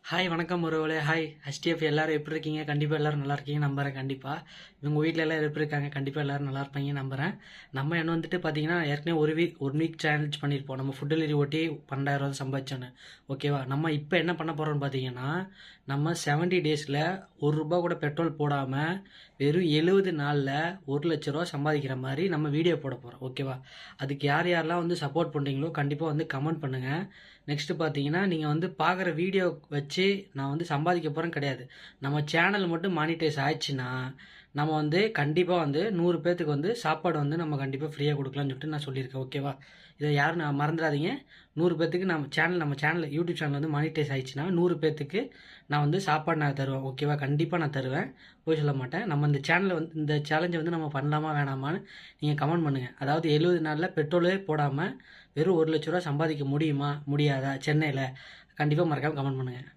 Hi வணக்கம் ஒருவேளை hi HTF எல்லாரும் எப்படி இருக்கீங்க? கண்டிப்பாக எல்லாரும் நல்லா இருக்கீங்க நம்புறேன். கண்டிப்பாக இவங்க வீட்டில் எல்லாரும் எப்படி இருக்காங்க? கண்டிப்பாக எல்லாரும் நல்லா இருப்பாங்க நம்புறேன். நம்ம என்ன வந்துட்டு பார்த்தீங்கன்னா ஏற்கனவே ஒரு வீக் சேலஞ்ச் பண்ணியிருப்போம். நம்ம ஃபுட் டெலிவரி ஓட்டி 12,000 சம்பாதிச்சோன்னு. ஓகேவா? நம்ம இப்போ என்ன பண்ண போகிறோம்னு பார்த்தீங்கன்னா நம்ம 70 டேஸில் ₹1 கூட பெட்ரோல் போடாமல் வெறும் 70 நாளில் ₹1,00,000 சம்பாதிக்கிற மாதிரி நம்ம வீடியோ போட போகிறோம். ஓகேவா? அதுக்கு யார் யாரெல்லாம் வந்து சப்போர்ட் பண்ணுறீங்களோ கண்டிப்பாக வந்து கமெண்ட் பண்ணுங்கள். நெக்ஸ்ட்டு பார்த்தீங்கன்னா நீங்கள் வந்து பார்க்குற வீடியோ வச்சு நான் வந்து சம்பாதிக்க போகிறேன் கிடையாது. நம்ம சேனல் மட்டும் மானிட்டைஸ் ஆயிடுச்சுன்னா நம்ம வந்து கண்டிப்பாக வந்து 100 பேர்த்துக்கு வந்து சாப்பாடு வந்து நம்ம கண்டிப்பாக ஃப்ரீயாக கொடுக்கலாம்னு சொல்லிட்டு நான் சொல்லியிருக்கேன். ஓகேவா? இதை யாரும் நான் மறந்துடாதீங்க. 100 பேர்த்துக்கு நம்ம சேனல் யூடியூப் சேனல் வந்து மானிட்டைஸ் ஆயிடுச்சுன்னா 100 பேர்த்துக்கு நான் வந்து சாப்பாடு நான் தருவேன். ஓகேவா? கண்டிப்பாக நான் தருவேன். போய் சொல்ல மாட்டேன். நம்ம இந்த சேனலில் வந்து இந்த சேலஞ்சை வந்து நம்ம பண்ணலாமா வேணாமான்னு நீங்கள் கமெண்ட் பண்ணுங்கள். அதாவது 70 நாளில் பெட்ரோலே போடாமல் வெறும் ₹1,00,000 சம்பாதிக்க முடியுமா முடியாதா சென்னையில்? கண்டிப்பாக மறக்காமல் கமெண்ட் பண்ணுங்கள்.